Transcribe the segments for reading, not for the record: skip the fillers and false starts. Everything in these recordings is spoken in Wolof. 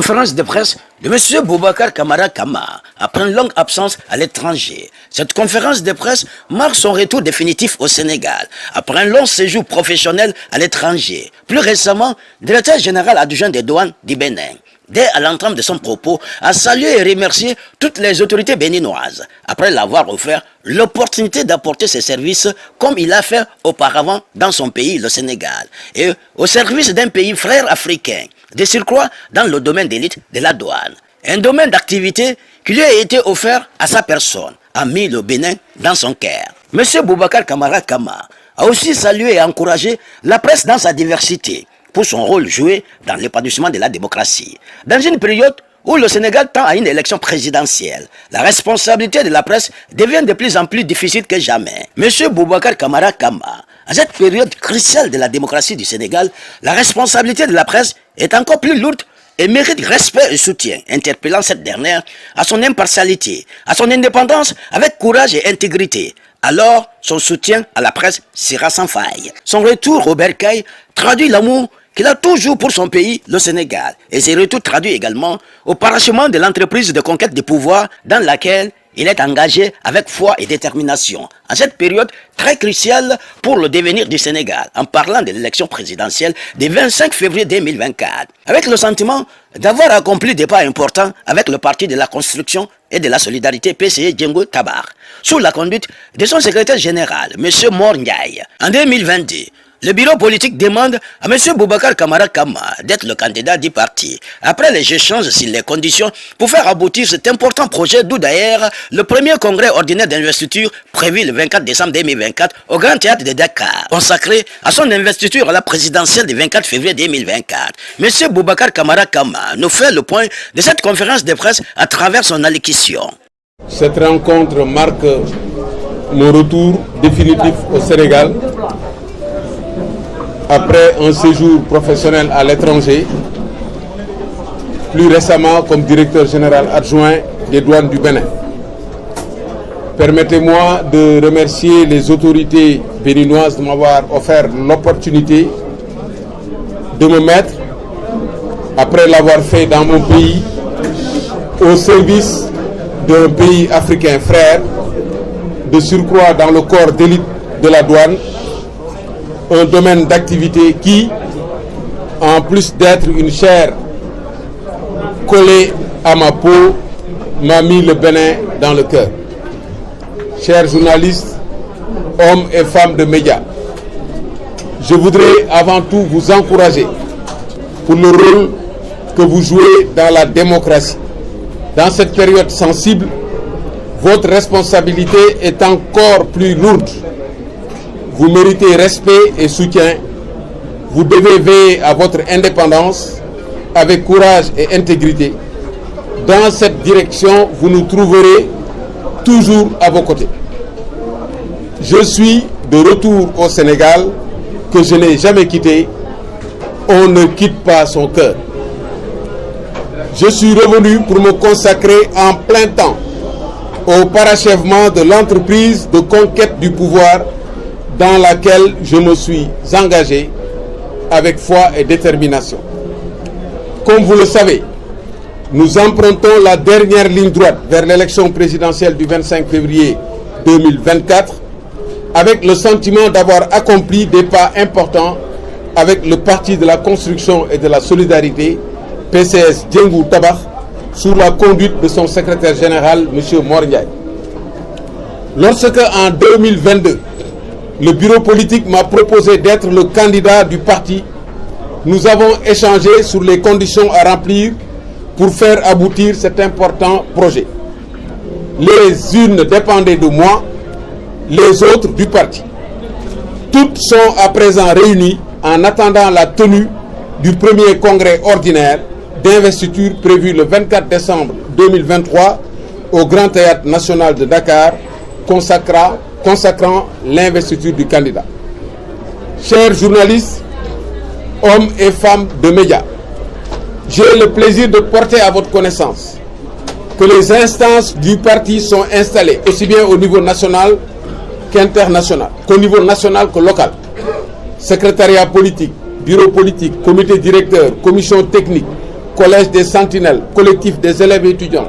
Conférence de presse de M. Boubacar Camara Kama après une longue absence à l'étranger. Cette conférence de presse marque son retour définitif au Sénégal après un long séjour professionnel à l'étranger. Plus récemment, le directeur général adjoint des douanes du Bénin, dès à l'entame de son propos, a salué et remercié toutes les autorités béninoises après l'avoir offert l'opportunité d'apporter ses services comme il l'a fait auparavant dans son pays, le Sénégal, et au service d'un pays frère africain, de surcroît dans le domaine d'élite de la douane. Un domaine d'activité qui lui a été offert à sa personne, a mis le Bénin dans son cœur. M. Boubacar Camara Kama a aussi salué et encouragé la presse dans sa diversité pour son rôle joué dans l'épanouissement de la démocratie. Dans une période où le Sénégal tend à une élection présidentielle, la responsabilité de la presse devient de plus en plus difficile que jamais. M. Boubacar Camara Kama, à cette période cruciale de la démocratie du Sénégal, la responsabilité de la presse est encore plus lourde et mérite respect et soutien, interpellant cette dernière à son impartialité, à son indépendance avec courage et intégrité. Alors, son soutien à la presse sera sans faille. Son retour au bercail traduit l'amour qu'il a toujours pour son pays, le Sénégal. Et ce retour traduit également au parachèvement de l'entreprise de conquête du pouvoir dans laquelle il est engagé avec foi et détermination. En cette période très cruciale pour le devenir du Sénégal, en parlant de l'élection présidentielle du 25 février 2024, avec le sentiment d'avoir accompli des pas importants avec le Parti de la Construction et de la Solidarité PCE Djengo Tabar, sous la conduite de son secrétaire général, M. Mor Ndiaye. En 2022, le bureau politique demande à M. Boubacar Camara Kama d'être le candidat du parti. Après les échanges sur les conditions pour faire aboutir cet important projet, d'où d'ailleurs le premier congrès ordinaire d'investiture prévu le 24 décembre 2024 au Grand Théâtre de Dakar, consacré à son investiture à la présidentielle du 24 février 2024. M. Boubacar Camara Kama nous fait le point de cette conférence de presse à travers son allocution. Cette rencontre marque mon retour définitif au Sénégal après un séjour professionnel à l'étranger, plus récemment comme directeur général adjoint des douanes du Bénin. Permettez-moi de remercier les autorités béninoises de m'avoir offert l'opportunité de me mettre, après l'avoir fait dans mon pays, au service d'un pays africain frère, de surcroît dans le corps d'élite de la douane, un domaine d'activité qui, en plus d'être une chair collée à ma peau, m'a mis le Bénin dans le cœur. Chers journalistes, hommes et femmes de médias, je voudrais avant tout vous encourager pour le rôle que vous jouez dans la démocratie. Dans cette période sensible, votre responsabilité est encore plus lourde. Vous méritez respect et soutien. Vous devez veiller à votre indépendance avec courage et intégrité. Dans cette direction, vous nous trouverez toujours à vos côtés. Je suis de retour au Sénégal que je n'ai jamais quitté. On ne quitte pas son cœur. Je suis revenu pour me consacrer en plein temps au parachèvement de l'entreprise de conquête du pouvoir dans laquelle je me suis engagé avec foi et détermination. Comme vous le savez, nous empruntons la dernière ligne droite vers l'élection présidentielle du 25 février 2024 avec le sentiment d'avoir accompli des pas importants avec le Parti de la Construction et de la Solidarité, PCS Djengo Tabar, sous la conduite de son secrétaire général, M. Mor Ndiaye. Lorsque en 2022, le bureau politique m'a proposé d'être le candidat du parti, nous avons échangé sur les conditions à remplir pour faire aboutir cet important projet. Les unes dépendaient de moi, les autres du parti. Toutes sont à présent réunies en attendant la tenue du premier congrès ordinaire d'investiture prévu le 24 décembre 2023 au Grand Théâtre national de Dakar, consacrant l'investiture du candidat. Chers journalistes, hommes et femmes de médias, j'ai le plaisir de porter à votre connaissance que les instances du parti sont installées aussi bien au niveau national qu'international, qu'au niveau national que local. Secrétariat politique, bureau politique, comité directeur, commission technique, collège des sentinelles, collectif des élèves et étudiants,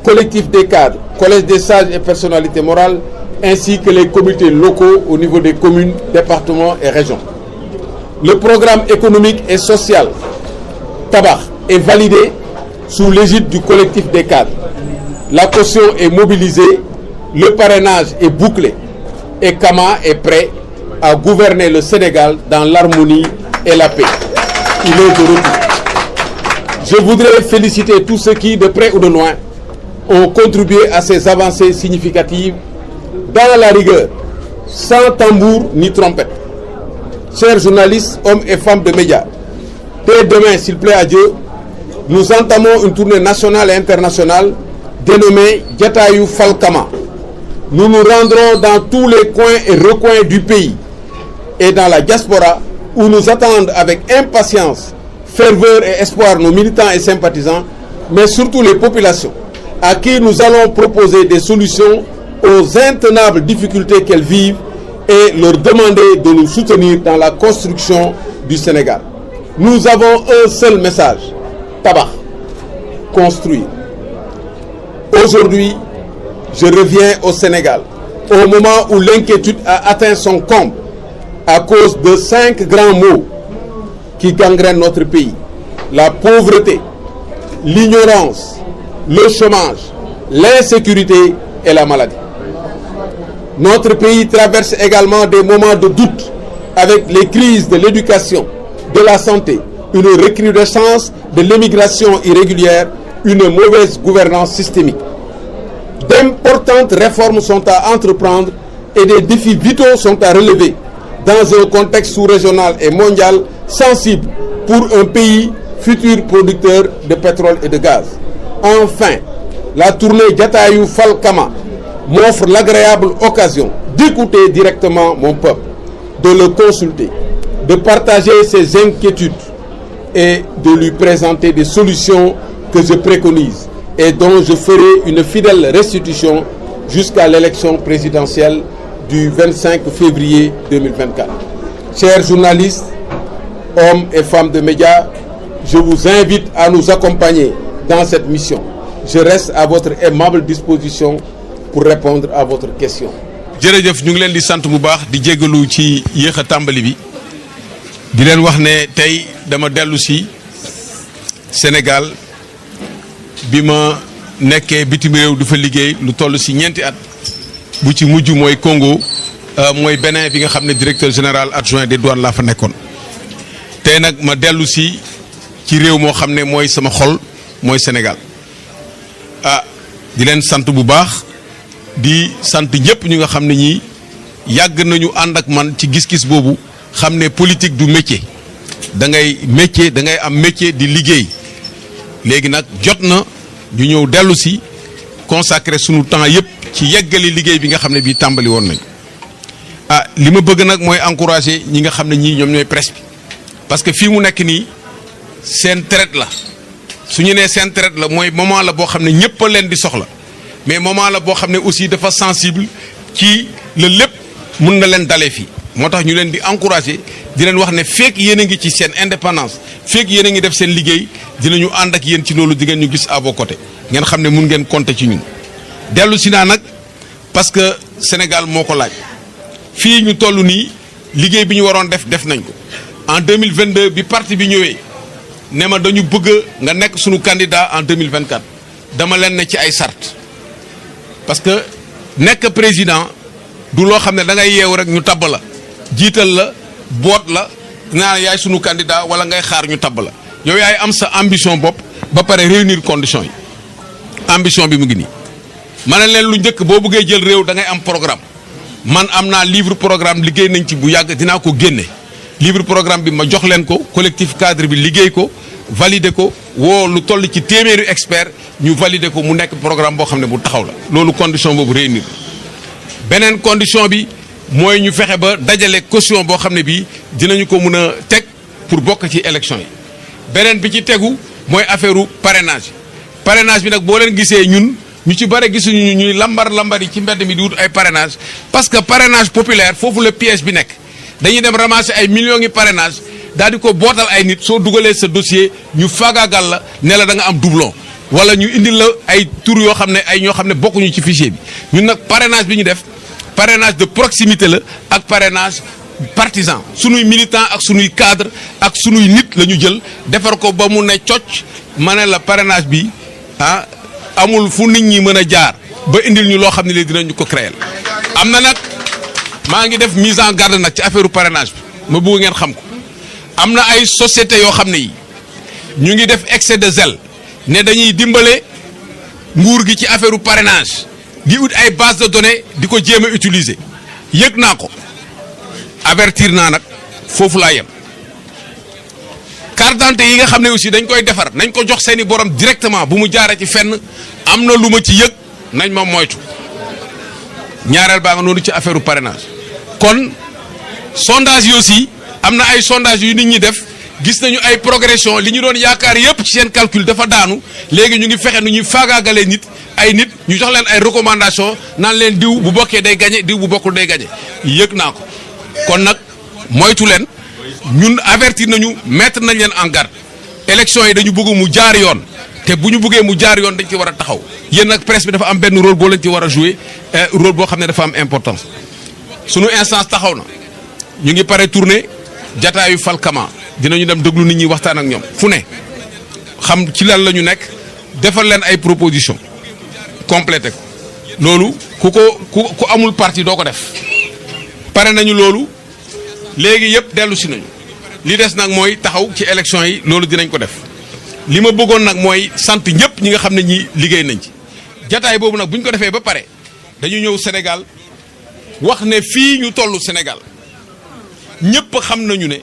collectif des cadres, collège des sages et personnalités morales, ainsi que les comités locaux au niveau des communes, départements et régions. Le programme économique et social Tabax est validé sous l'égide du collectif des cadres. La caution est mobilisée, le parrainage est bouclé et Kama est prêt à gouverner le Sénégal dans l'harmonie et la paix. Il est de retour. Je voudrais féliciter tous ceux qui, de près ou de loin, ont contribué à ces avancées significatives dans la rigueur, sans tambour ni trompette. Chers journalistes, hommes et femmes de médias, dès demain, s'il plaît à Dieu, nous entamons une tournée nationale et internationale dénommée Jataayu Fal Kama. Nous nous rendrons dans tous les coins et recoins du pays et dans la diaspora où nous attendent avec impatience, ferveur et espoir nos militants et sympathisants, mais surtout les populations à qui nous allons proposer des solutions aux intenables difficultés qu'elles vivent et leur demander de nous soutenir dans la construction du Sénégal. Nous avons un seul message, Tabax, construire. Aujourd'hui, je reviens au Sénégal, au moment où l'inquiétude a atteint son comble à cause de 5 grands maux qui gangrènent notre pays. La pauvreté, l'ignorance, le chômage, l'insécurité et la maladie. Notre pays traverse également des moments de doute avec les crises de l'éducation, de la santé, une recrudescence de l'immigration irrégulière, une mauvaise gouvernance systémique. D'importantes réformes sont à entreprendre et des défis vitaux sont à relever dans un contexte sous-régional et mondial sensible pour un pays futur producteur de pétrole et de gaz. Enfin, la tournée Jataayu Fal Kama m'offre l'agréable occasion d'écouter directement mon peuple, de le consulter, de partager ses inquiétudes et de lui présenter des solutions que je préconise et dont je ferai une fidèle restitution jusqu'à l'élection présidentielle du 25 février 2024. Chers journalistes, hommes et femmes de médias, je vous invite à nous accompagner dans cette mission. Je reste à votre aimable disposition pour répondre à votre question. jërëjëf ñu ngi leen di sant bu baax di jégalu ci yéex a tàmbali bi di leen wax ne tey dama dellu si Sénégal bi ma nekkee bitim réew du fa liggéey lu toll si ñeenti at bu ci mujj mooy Congo mooy Bénin bi nga xam ne directeur général adjoint des douanes laa fa nekkoon tey nag ma dellu si ci réew moo xam ne mooy sama xol mooy Sénégal di leen sant bu baax di sant ñëpp ñu nga xam ne ñii yàgg nañu ànd ak man ci gis-gis boobu xam ne politique du métier da ngay am métier di liggéey léegi nag jot na ñu ñëw dellu si consacrer sunu temps yëpp ci yeggali liggéey bi nga xam ne bii tàmbali woon nañ li ma bëgg nag mooy encourager ñi nga xam ne ñii ñoom ñooy presse bi parce que fii mu nekk nii seen traite la su ñu nee seen traite la mooy moment la boo xam ne ñëpp a leen di soxla mais moment la boo xam ne aussi dafa sensible ci la lépp mun na leen dalee fii moo tax ñu leen di encourager di leen wax ne fekk yéen a ngi ci seen indépendance fekk yéen a ngi def seen liggéey dinañu ànd ak yéen ci loolu di ngeen ñu gis à vos côtés ngeen xam ne mun ngeen compter ci ñun. dellu si naa nag parce que Sénégal moo ko laaj fii ñu toll nii liggéey bi ñu waroon def nañ ko en 2022 bi parti bi ñëwee ne ma dañu bëgg nga nekk suñu candidat en 2024 dama leen ne ci ay sart parce que nekk président du loo xam ne da ngay yeewu rek ñu tabb la jiital la boot la naa yaay sunu candidat wala ngay xaar ñu tabb la yow yaay am sa ambition bopp ba pare réunir conditions yi ambition bi mu ngi nii. ma ne leen lu njëkk boo bëggee jël réew da ngay am programme man am naa livre programme liggéey nañ ci bu yàgg dinaa ko génne livre programme bi ma jox leen ko collectif cadre bi liggéey ko valider ko woo lu toll ci téeméeri expert ñu valider ko mu nekk programme boo xam ne bu taxaw la loolu condition boobu réunir beneen condition bi mooy ñu fexe ba dajale caution boo xam ne bii dinañu ko mën a teg pour bokk ci élection yi beneen bi ci tegu mooy affaire u parrainage bi nag boo leen gisee ñun ñu ci bare gisuñu ñuy lambar yi ci mbedd mi di wut ay parrainage parce que parrainage populaire foofu la piège bi nekk dañuy dem ramasser ay millions yi parrainage daal di ko bootal ay nit soo dugalee sa dossier ñu faagaagal la ne la da nga am doublon wala ñu indil la ay tur yoo xam ne ay ñoo xam ne bokkuñu ci fichier bi ñun nag parrainage bi ñu def parrainage de proximité la ak parrainage partisan sunuy militant ak sunuy cadre ak sunuy nit la ñu jël defar ko ba mu ne cocc ma ne la parrainage bi ah amul fu nit ñi mën a jaar ba indil ñu loo xam ne léegi dinañu ko créer am na nag maa ngi def mise en garde nag ci affaire parrainage bi ma bëgg ngeen xam ko am na ay société yoo xam ne yi ñu ngi def excès de zèle ne dañuy dimbale nguur gi ci affaire parrainage di ut ay base de données di ko jéem a utiliser yëg naa ko avertir naa nag foofu laa yem carte d'identité yi nga xam ne aussi dañ koy defar nañ ko jox seeni borom directement bu mu jaaree ci fenn am na lu ma ci yëg nañ ma moytu ñaareel baa nga noonu ci affaire parrainage kon sondage yi aussi am na ay sondage yu nit ñi def gis nañu ay progression li ñu doon yaakaar yëpp ci seen calcul dafa daanu léegi ñu ngi fexe nu ñuy faagaagalee nit ay nit ñu jox leen ay recommandation naan leen diw bu bokkee day gagné diw bu bokkul day gagné yëg naa ko kon nag moytu leen ñun avertir nañu mettre nañ leen en garde élection yi dañu bëgg mu jaar yoon te bu ñu bëggee mu jaar yoon dañ ci war a taxaw yéen nag presse bi dafa am benn rôle boo leen ci war a jouer rôle boo xam ne dafa am importance sunu instance taxaw na ñu ngi pare tournée jataayu Falkama dinañu dem déglu nit ñi waxtaan ak ñoom fu ne xam ci lan la ñu nekk defal leen ay proposition complété ko loolu ku amul parti doo ko def pare nañu loolu léegi yëpp dellu si nañu li des nag mooy taxaw ci élection yi loolu dinañ ko def li ma bëggoon nag mooy sant ñëpp ñi nga xam ne ñi liggéey nañ ci jataay boobu nag bu ñu ko defee ba pare dañu ñëw Sénégal wax ne fii ñu tollu Sénégal ñëpp xam nañu ne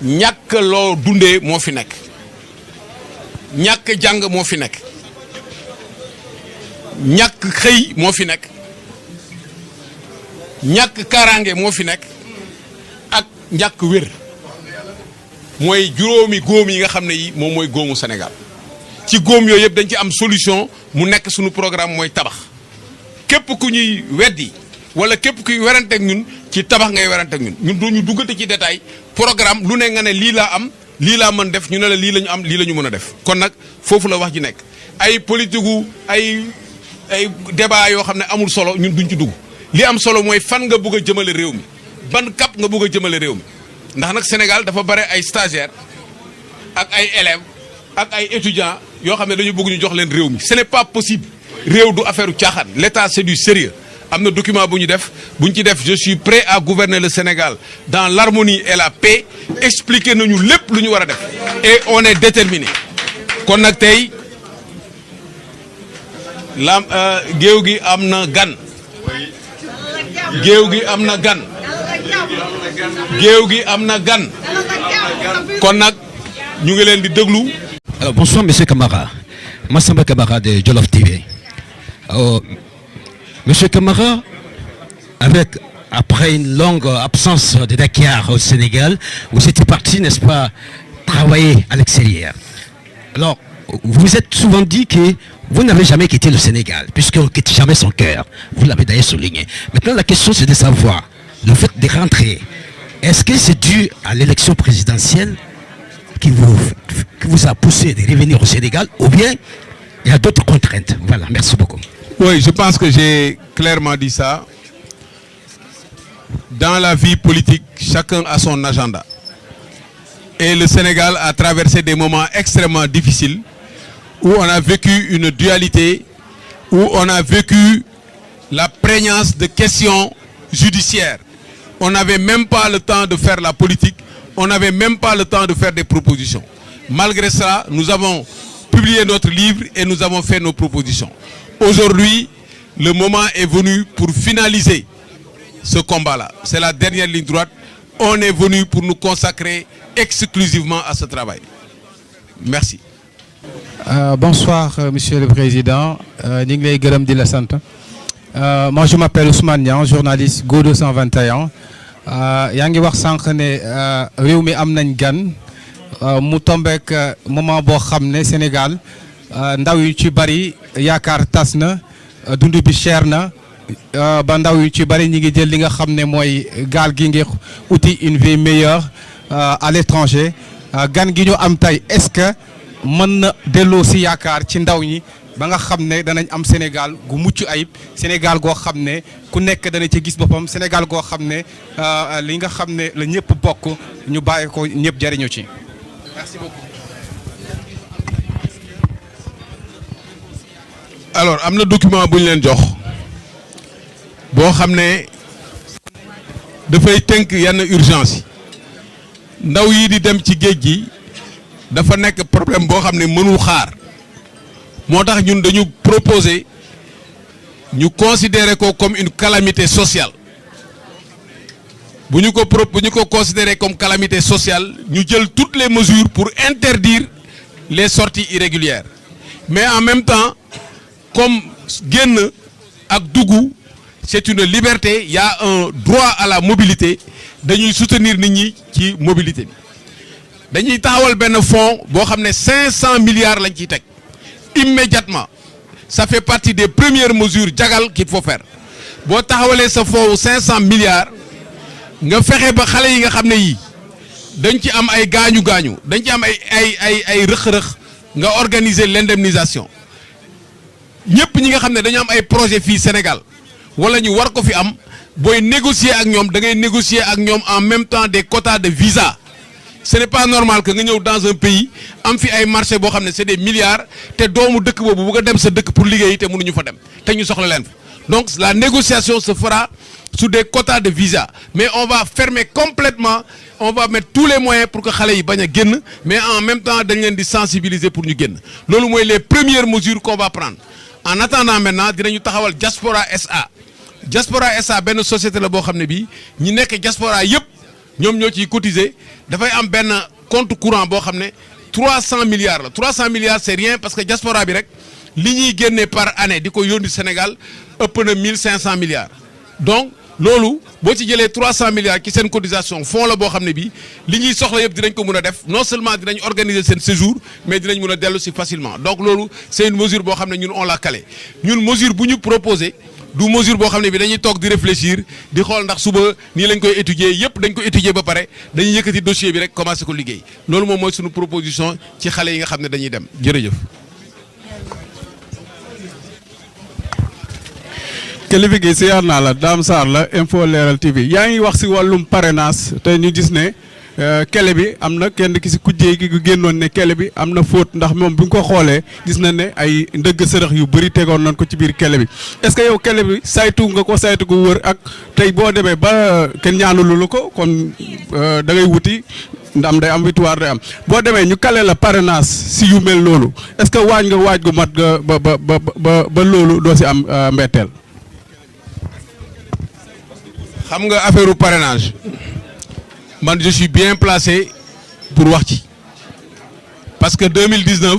ñàkk loo dundee moo fi nekk ñàkk jàng moo fi nekk ñàkk xëy moo fi nekk ñàkk kaaraange moo fi nekk ak ñàkk wér mooy juróomi góom yi nga xam ne yi moom mooy góomu Sénégal ci góom yooyu yëpp dañ ci am solution mu nekk suñu programme mooy tabax képp ku ñuy weddi wala képp kuy werante ak ñun ci tabax ngay werante ak ñun doo ñu duggate ci détail programme lu ne nga ne lii laa am lii laa mën def ñu ne la lii la ñu am lii la ñu mën a def kon nag foofu la wax ji nekk ay politique gu ay débat yoo xam ne amul solo ñun duñ ci dugg li am solo mooy fan nga bëgg a jëmale réew mi ban cap nga bëgg a jëmale réew mi ndax nag Sénégal dafa bare ay stagiaires ak ay élèves ak ay étudiants yoo xam ne dañu bëgg ñu jox leen réew mi ce n'est pas possible réew du affaire caaxaan l'État c'est du sérieux am na document bu ñu def bu ñu ci def je suis prêt à gouverner le Sénégal dans l'harmonie et la paix expliquer nañu lépp lu ñu war a def et on est déterminé kon nag tey la géew gi am na gan géew gi am na gan géew gi am na gan kon nag ñu ngi leen di déglu. Alors bonsoir monsieur Camara, Massamba Camara de Jolof TV. Monsieur Camara, après une longue absence de Dakar au Sénégal, vous étiez parti, n'est-ce pas, travailler à l'extérieur. Alors, vous vous êtes souvent dit que vous n'avez jamais quitté le Sénégal, puisqu'on ne quitte jamais son cœur. Vous l'avez d'ailleurs souligné. Maintenant, la question, c'est de savoir, le fait de rentrer, est-ce que c'est dû à l'élection présidentielle qui vous a poussé de revenir au Sénégal, ou bien il y a d'autres contraintes? Voilà, merci beaucoup. Oui, je pense que j'ai clairement dit ça. Dans la vie politique, chacun a son agenda. Et le Sénégal a traversé des moments extrêmement difficiles où on a vécu une dualité, où on a vécu la prégnance de questions judiciaires. On n'avait même pas le temps de faire la politique, on n'avait même pas le temps de faire des propositions. Malgré ça, nous avons publié notre livre et nous avons fait nos propositions. Aujourd'hui, le moment est venu pour finaliser ce combat-là. C'est la dernière ligne droite. On est venu pour nous consacrer exclusivement à ce travail. Merci. Bonsoir, Monsieur le Président. Moi, je m'appelle Ousmane Niang, journaliste Go 221. yaa ngi wax sànq ne réew mi am nañ gan mu tombeek moment boo xam ne Sénégal ndaw yu ci bari yaakaar tas na dund bi cher na ba ndaw yu ci bari ñi ngi jël li nga xam ne mooy gaal gi ngir uti une vie meilleure à l'étranger gan gi ñu am tey est-ce que mën na delloo si yaakaar ci ndaw ñi ba nga xam ne danañ am Sénégal gu mucc ayib Sénégal goo xam ne ku nekk dana ci gis boppam Sénégal goo xam ne li nga xam ne la ñëpp bokk ñu bàyyi ko ñëpp jariñu ci. Merci beaucoup. alors am na document bu ñu leen jox boo xam ne dafay tënk yenn urgence yi ndaw yi di dem ci géej gi dafa nekk problème boo xam ne mënul xaar moo tax ñun dañu proposer ñu considérer ko comme une calamité sociale bu ñu ko considérer comme calamité sociale ñu jël toutes les mesures pour interdire les sorties irrégulières mais en même temps comme génn ak dugg c'est une liberté il y a un droit à la mobilité dañuy soutenir nit ñi ci mobilité bi dañuy taxawal benn fonds boo xam ne 500 milliards lañ ciy teg immédiatement ça fait partie des premières mesures jagal qu'il faut faire boo taxawalee sa fonds 500 milliards nga fexe ba xale yi nga xam ne yii dañ ci am ay gaañu dañ ci am ay rëq-rëq nga organiser l'indemnisation ñëpp ñi nga xam ne dañu am ay projet fii Sénégal wala ñu war ko fi am booy négocier ak ñoom da ngay négocier ak ñoom en même temps des quotas de visa ce n'est pas normal que nga ñëw dans un pays am fi ay marché boo xam ne c'est des milliards te doomu dëkk boobu bu nga dem sa dëkk pour liggéey te mënuñu fa dem te ñu soxla leen fa donc la négociation se fera sous des quotas de visa mais on va fermer complètement on va mettre tous les moyens pour que xale yi bañ a génn mais en même temps dañ leen di sensibiliser pour ñu génn loolu mooy les premières mesures qu'on va prendre en attendant maintenant dinañu taxawal Diaspora SA Diaspora SA benn société la boo xam ne bii ñi nekk diaspora yëpp ñoom ñoo ciy cotiser dafay am benn compte courant boo xam ne 300 milliards la 300 milliards c'est rien parce que diaspora bi rek li ñuy génnee par année di ko yónni Sénégal ëpp na 1500 milliards donc loolu boo ci jëlee 300 milliards ci seen cotisation fonds la boo xam ne bii li ñuy soxla yëpp dinañ ko mën a def non seulement dinañ organiser seen séjour mais dinañ mën a dellu si facilement donc loolu c'est une mesure boo xam ne ñun on l'a calé ñun mesure bu ñu proposé du mesure boo xam ne bi dañuy toog di réfléchir di xool ndax suba nii lañ koy étudier yëpp dañ ko étudier ba pare dañuy yëkkati dossier bi rek commencer ko liggéey loolu moom mooy suñu proposition ci xale yi nga xam ne dañuy dem jërëjëf. kilifa gi siyaar naa la Dame Sarr la Info Leral TV yaa ngi wax si wàllum parrainage te ñu gis ne kele bi am na kenn ki si kujjee gi gu génnoon ne kele bi am na faute ndax moom bu ñu ko xoolee gis na ne ay ndëgg sërëx yu bëri tegoon nañ ko ci biir kele bi est-ce que yow kele bi saytu nga ko saytu gu wër ak tey boo demee ba kenn ñaanulu la ko kon da ngay wuti ndam day am victoire day am boo demee ñu kale la parrainage si yu mel loolu est-ce que waaj nga waaj gu mat nga ba loolu doo si am mbetteel. xam nga affaire parrainage man je suis bien placé pour wax ci parce que 2019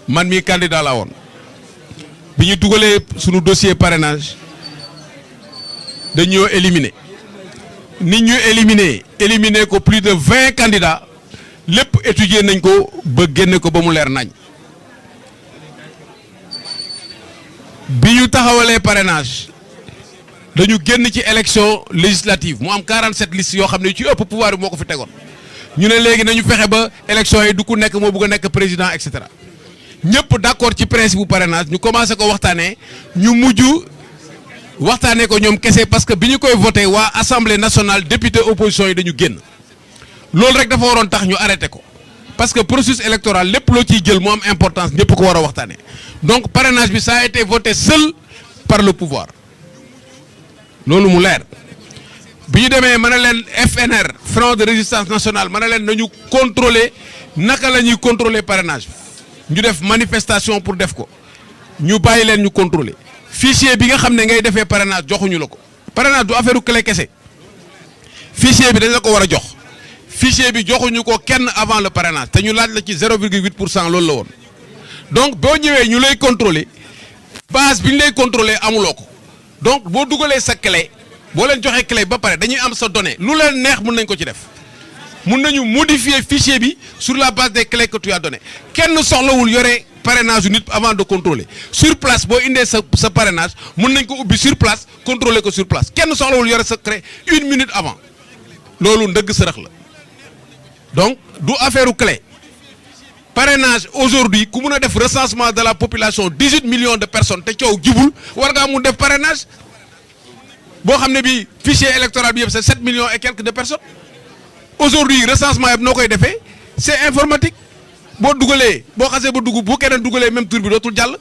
man mii candidat la woon bi ñu dugalee sunu dossier parrainage dañoo éliminer nit ñu éliminer ko plus de 20 candidats lépp étudier nañ ko ba génne ko ba mu leer nañ bi ñu taxawalee parrainage dañu génn ci élection législative mu am 47 listes yoo xam ne ci ëpp pouvoir bi moo ko fi tegoon ñu ne léegi nañu fexe ba élection yi du ku nekk moo bëgg a nekk président et cetera ñëpp d'accord ci principe bu parrainage ñu commencé ko waxtaanee ñu mujj waxtaanee ko ñoom kese parce que bi ñu koy voté waa assemblée nationale député opposition yi dañu génn loolu rek dafa waroon tax ñu arrêté ko parce que processus électoral lépp loo ciy jël mu am importance ñëpp ko war a waxtaanee donc parrainage bi ça a été voté seul par le pouvoir. loolu mu leer bi ñu demee mën na leen FNR Front de Résistance Nationale mën na leen nañu contrôler naka la ñuy contrôler parrainage bi ñu def manifestation pour def ko ñu bàyyi leen ñu contrôler fichier bi nga xam ne ngay defee parrainage joxuñu la ko parrainage du affaire clé kese fichier bi dañ la ko war a jox fichier bi joxuñu ko kenn avant le parrainage te ñu laaj la ci 0,8% loolu la woon donc boo ñëwee ñu lay contrôler base bi ñu lay contrôler amuloo ko. donc boo dugalee sa clé boo leen joxee clé ba pare dañuy am sa donnée lu leen neex mën nañ ko ci def mën nañu modifier fichier bi sur la base des clés que tu as donné kenn soxlawul yore parrainage yu nit avant de contrôler sur place boo indee sa parrainage mën nañ ko ubbi sur place contrôler ko sur place kenn soxlawul yore sa clé 1 minute avant loolu ndëgg sërëx la donc du affaire clé parrainage aujourd'hui ku mun a def recensement de la population 18 millions de personnes te coow jibul war ngaa mun def parrainage boo xam ne bi fichier électoral bi yëpp c'est 7 millions et quelques de personnes aujourd'hui recensement yëpp noo koy defee c'est informatique boo dugalee boo xasee ba dugg bu keneen dugalee même tour bi dootul jàll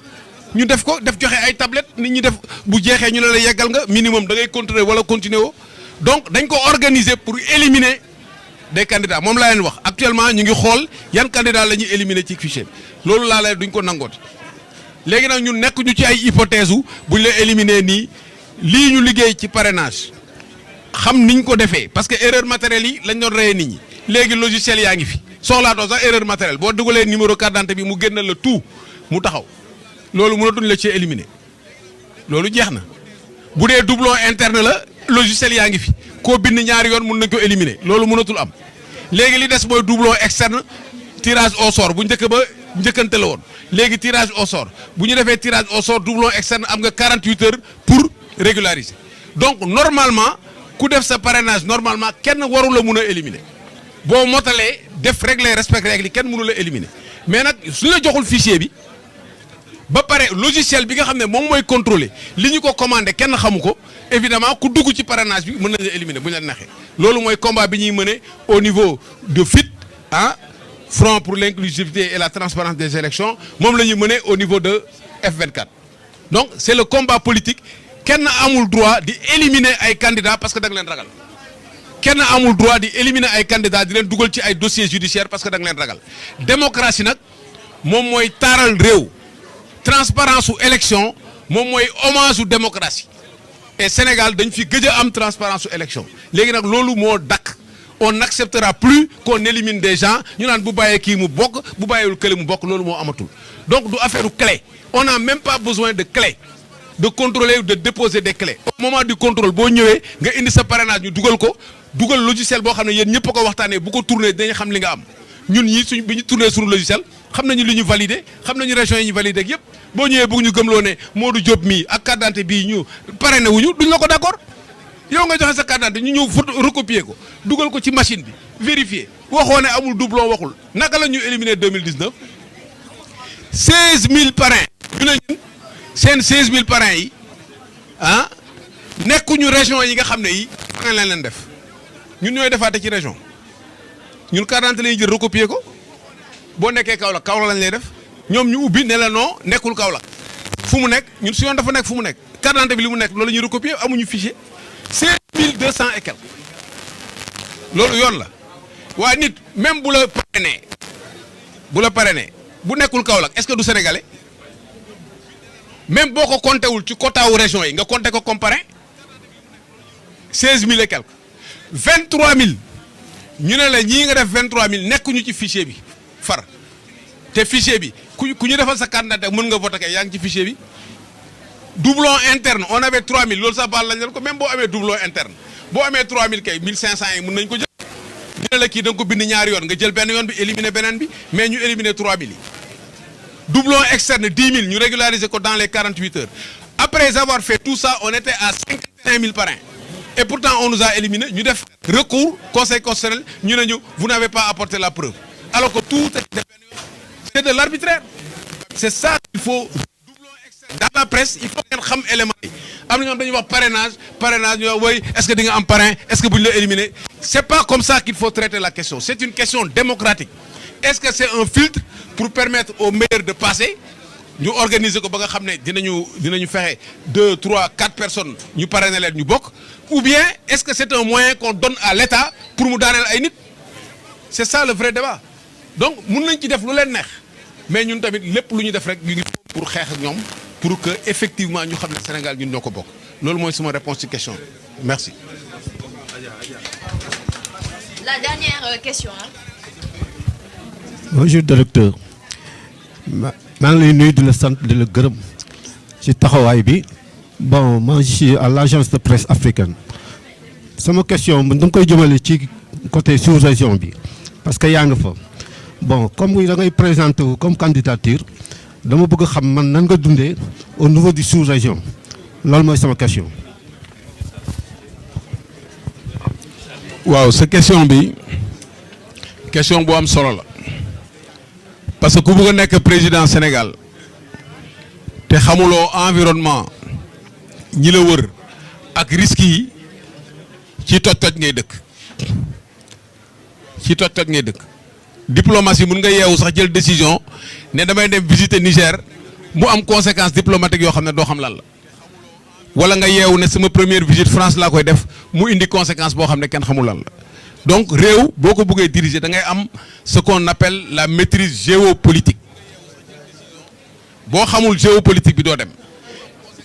ñu def ko def joxe ay tablettes nit ñi def bu jeexee ñu ne la yeggal nga minimum da ngay contrôler wala continuer woo donc dañ ko organiser pour éliminer des candidats moom laa leen wax actuellement ñu ngi xool yan candidats la ñuy éliminer ci fichier bi loolu laa leen duñ ko nangooti léegi nag ñun nekk ñu ci ay hypothèse u buñ la éliminer nii lii ñu liggéey ci parrainage xam niñ ko defee parce que erreur matérielle yi lañ doon reyee nit ñi léegi logiciel yaa ngi fi soxlaatoo sax erreur matérielle boo dugalee numéro carte d'identité bi mu génnal la tout mu taxaw loolu mënatuñ la ci éliminer loolu jeex na bu dee doublon interne la logiciel yaa ngi fi koo bind ñaari yoon mun nañ ko éliminer loolu mënatul am léegi li des mooy doublon externe tirage au sort bu njëkk ba njëkkante la woon léegi tirage au sort bu ñu defee tirage au sort doublon externe am nga 48 heures pour régulariser donc normalement ku def sa parrainage normalement kenn waru la mun a éliminer boo motalee def régler respect règle yi kenn mënu la éliminer mais nag su la joxul fichier bi ba pare logiciel bi nga xam ne moom mooy contrôler li ñu ko commandé kenn xamu ko évidemment ku dugg ci parrainage bi mën nañu la éliminer bu ñu la naxee loolu mooy combat bi ñuy mener au niveau de FIT ah Front pour l'inclusivité et la transparence des élections moom la ñuy mener au niveau de F24 donc c'est le combat politique kenn amul droit di éliminer ay candidats parce que da nga leen ragal kenn amul droit di éliminer ay candidats di leen dugal ci ay dossiers judiciaires parce que da nga leen ragal démocratie nag moom mooy taaral réew transparence su élection moom mooy hommage su démocratie et Sénégal dañ fi gëj a am transparence su élection léegi nag loolu moo dakk on n'acceptera plus qu'on élimine des gens ñu naan bu bàyyee kii mu bokk bu bàyyiwul kële mu bokk loolu moo amatul donc du affaire clé on n'a même pas besoin de clé de contrôler ou de déposer des clés au moment du contrôle boo ñëwee nga indi sa parrainage ñu dugal ko dugal logiciel boo xam ne yéen ñëpp a ko waxtaanee bu ko tourné dañu xam li nga am ñun ñii suñ bi ñu tourné suñu logiciel xam nañu li ñu validé xam nañu régions yi ñu validé ak yëpp boo ñëwee bëgg ñu gëmloo ne Modou Diop mii ak carte d'identité bii ñu parrainé wuñu duñ la ko d'accord yow nga joxe sa carte d'identité ñu ñëw photo recopier ko dugal ko ci machine bi vérifier waxoo ne amul doublon waxul naka la ñu éliminer 2019 16000 parrains ñu ne ñun seen 16000 parrains yi ah nekkuñu région yi nga xam ne yi fa nga leen def ñun ñooy defaate ci région ñun carte d'identité la ñuy jël recopier ko boo nekkee Kaolack lañ lay def ñoom ñu ubbi ne la non nekkul Kaolack fu mu nekk ñun si yoon dafa nekk fu mu nekk carte d'identité bi li mu nekk loolu la ñuy recopier amuñu fichier 5200 et quelques loolu yoon la waaye nit même bu la parrainé bu nekkul Kaolack est-ce que du sénégalais même boo ko compté wul ci quota wu région yi nga compté ko comme parrain 16000 et quelques 23000 ñu ne la ñii nga def 23000 nekkuñu ci fichier bi far te fichier bi ku ñu defal sa carte d'identité mën nga voter kay yaa ngi ci fichier bi doublon interne on avait 3000 loolu sax baal lañ leen ko même boo amee doublon interne boo amee 3000 kay 1500 yi mën nañ ko jël ñu ne la kii da nga ko bind ñaari yoon nga jël benn yoon bi éliminer beneen bi mais ñu éliminer 3000 yi doublon externe 10 000 ñu régulariser ko dans les 48 heures après avoir fait tout ça on était à 51 000 parrains et pourtant on nous a éliminés ñu def recours conseil constitutionnel ñu ne ñu vous n'avez pas apporté la preuve alors que tout c'est de l'arbitraire c'est ça qu'il faut dans la presse il faut ngeen xam élément yi am na ñoom dañuy wax parrainage ñu wax woy est-ce que di nga am parrain est-ce que bu ñu la éliminer c'est pas comme ça qu'il faut traiter la question c'est une question démocratique est-ce que c'est un filtre pour permettre aux meilleurs de passer ñu organiser ko ba nga xam ne dinañu fexe 2 3 4 personnes ñu parrainer leen ñu bokk ou bien est-ce que c'est un moyen qu'on donne à l'État pour mu daaneel ay nit c'est ça le vrai débat donc mun nañ ci def lu leen neex mais ñun tamit lépp lu ñu def rek ñu ngi pour xeex ak ñoom pour que effectivement ñu xam ne Sénégal ñun ñoo ko bokk loolu mooy sama réponse ci question merci. La dernière question. Bonjour directeur maa ngi lay nuyu di la sant di la gërëm ci taxawaay bi bon moi je suis à l'agence de presse africaine sama question da nga koy jëmale ci côté sous-région bi parce que yaa nga fa bon comme da ngay présenter comme candidature dama bëgg xam man nan nga dundee au niveau du sous-région loolu mooy sama question. waaw sa question bi question bu am solo la parce que ku bëgg a nekk président Sénégal te xamuloo environnement ñi la wër ak risques yi ci toj-toj ngay dëkk diplomatie mun nga yeewu sax jël décision ne damay dem visiter Niger mu am conséquences diplomatiques yoo xam ne doo xam lan la wala nga yeewu ne sama première visite France laa koy def mu indi conséquence boo xam ne kenn xamul lan la donc réew boo ko bëggee diriger da ngay am ce qu'on appelle la maîtrise géopolitique boo xamul géopolitique bi doo dem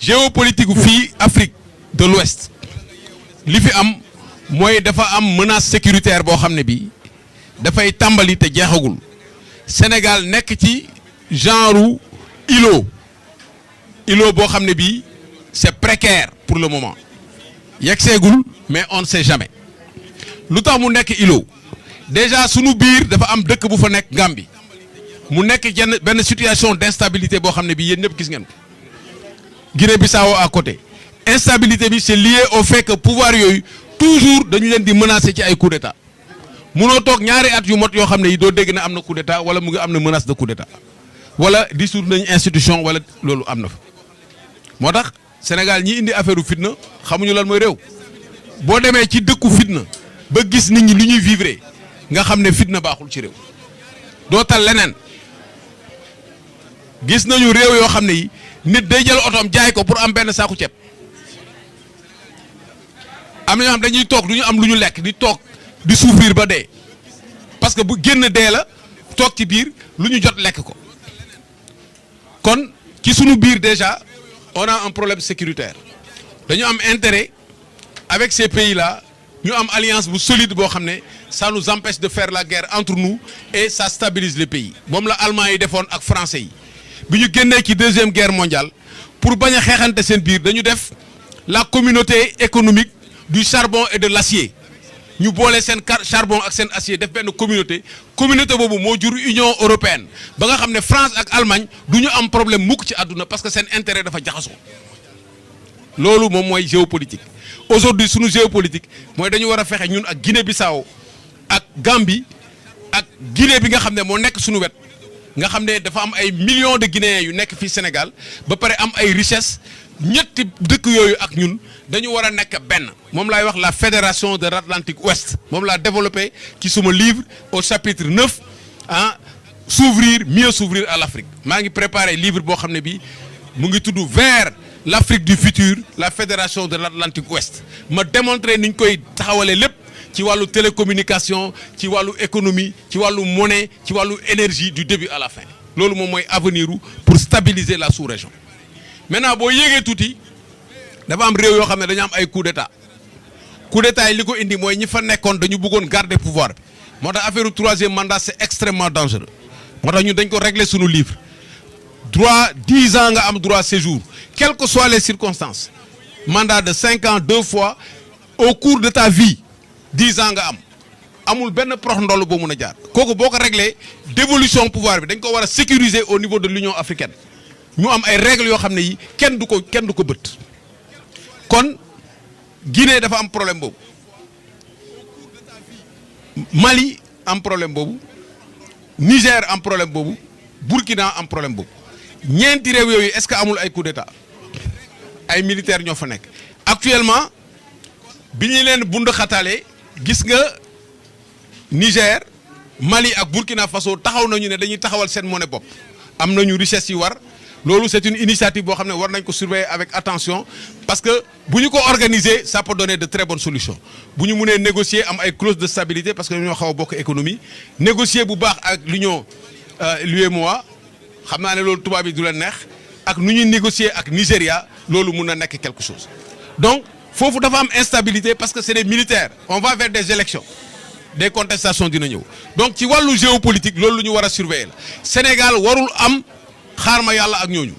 géopolitique fii Afrique de l'Ouest li fi am mooy dafa am menace sécuritaire boo xam ne bi dafay tàmbali te jeexagul Sénégal nekk ci genre îlot boo xam ne bii c'est précaire pour le moment yeggseegul mais on ne sait jamais lu tax mu nekk îlot déjà sunu biir dafa am dëkk bu fa nekk Gambie mu nekk benn situation d'instabilité boo xam ne bii yéen ñëpp gis ngeen ko Guinée-Bissau à côté instabilité bi c'est lié au fait que pouvoir yooyu toujours dañu leen di menacer ci ay coup d'état munoo toog ñaari at yu mot yoo xam ne yi doo dégg na am na coup d'état wala mu ngi am na menace de coup d'état wala dissoudre nañu institution wala loolu am na fa moo tax Sénégal ñi indi affaire u fitna xamuñu lan mooy réew boo demee ci dëkku fitna ba gis nit ñi lu ñuy vivre nga xam ne fitna baaxul ci réew doo tal leneen gis nañu réew yoo xam ne yi nit day jël otoom jaay ko pour am benn saaku ceeb am na ñoo xam dañuy toog du ñu am lu ñu lekk di toog di souffrir ba dee parce que bu génn dee la toog ci biir lu ñu jot lekk ko kon ci sunu biir déjà on a un problème sécuritaire dañu am intérêt avec ces pays-là ñu am alliance bu solide boo xam ne ça nous empêche de faire la guerre entre nous et ça stabilise les pays moom la allemand yi defoon ak français yi bi ñu génnee ci deuxième guerre mondiale pour bañ a xeexante seen biir dañu def la communauté économique du charbon et de l'acier ñu boole seen charbon ak seen acier def benn communauté boobu moo jur Union européenne ba nga xam ne France ak Allemagne du ñu am problème mukk ci àdduna parce que seen intérêt dafa jaxasoo loolu moom mooy géopolitique aujourd'hui sunu géopolitique mooy dañu war a fexe ñun ak Guinée-Bissau ak Gambie ak Guinée bi nga xam ne moo nekk sunu wet nga xam ne dafa am ay millions de Guinéens yu nekk fii Sénégal ba pare am ay richesses ñetti dëkk yooyu ak ñun dañu war a nekk benn moom laay wax la fédération de l'Atlantique Ouest moom laa développé ci suma livre au chapitre 9 ah mieux s'ouvrir à l'Afrique maa ngi préparé livre boo xam ne bii mu ngi tudd vers l'Afrique du futur la fédération de l'Atlantique Ouest ma démontré ni ñu koy taxawalee lépp ci wàllu télécommunication ci wàllu économie ci wàllu monnaie ci wàllu énergie du début à la fin loolu moom mooy avenir pour stabiliser la sous-région maintenant boo yéegee tuuti dafa am réew yoo xam ne dañu am ay coup d'état yi li ko indi mooy ñi fa nekkoon dañu bëggoon garder pouvoir bi moo tax affaire troisième mandat c'est extrêmement dangereux moo tax ñun dañ ko régler sunu livre droit 10 ans nga am droit séjour quelles que soient les circonstances mandat de 5 ans 2 fois au cours de ta vie 10 ans nga am amul benn prox ndoll boo mun a jaar kooku boo ko régler dévolution pouvoir bi dañ ko war a sécuriser au niveau de l'Union africaine ñu am ay règles yoo xam ne yi kenn du ko bët kon Guinée dafa am problème boobu Mali am problème boobu Niger am problème boobu Burkina am problème boobu ñeenti réew yooyu est-ce que amul ay coup d'état ay militaires ñoo fa nekk actuellement bi ñu leen bund xataale gis nga Niger Mali ak Burkina Faso taxaw nañu ne dañuy taxawal seen monnaie bopp am nañu richesse yi war loolu c'est une initiative boo xam ne war nañ ko surveiller avec attention parce que bu ñu ko organiser ça peut donner de très bonnes solutions bu ñu mënee négocier am ay clauses de stabilité parce que ñoo xaw a bokk économie négocier bu baax ak l'Union l'UEMOA xam naa ne loolu tubaab yi du leen neex ak nu ñuy négocier ak Nigéria loolu mun na nekk quelque chose donc foofu dafa am instabilité parce que c'est des militaires on va vers des élections des contestations dina ñëw donc ci wàllu géopolitique loolu lu ñu war a surveiller la Sénégal warul am xaar ma yàlla ak ñooñu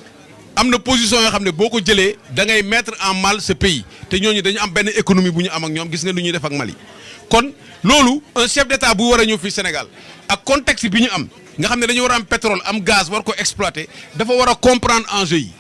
am na position yoo xam ne boo ko jëlee da ngay mettre en mal ce pays te ñooñu dañu am benn économie bu ñu am ak ñoom gis nga lu ñuy def ak Mali kon loolu un chef d'État bu war a ñëw fii Sénégal ak contexte bi ñu am nga xam ne dañu war a am pétrole am gaz war ko exploiter dafa war a comprendre enjeu yi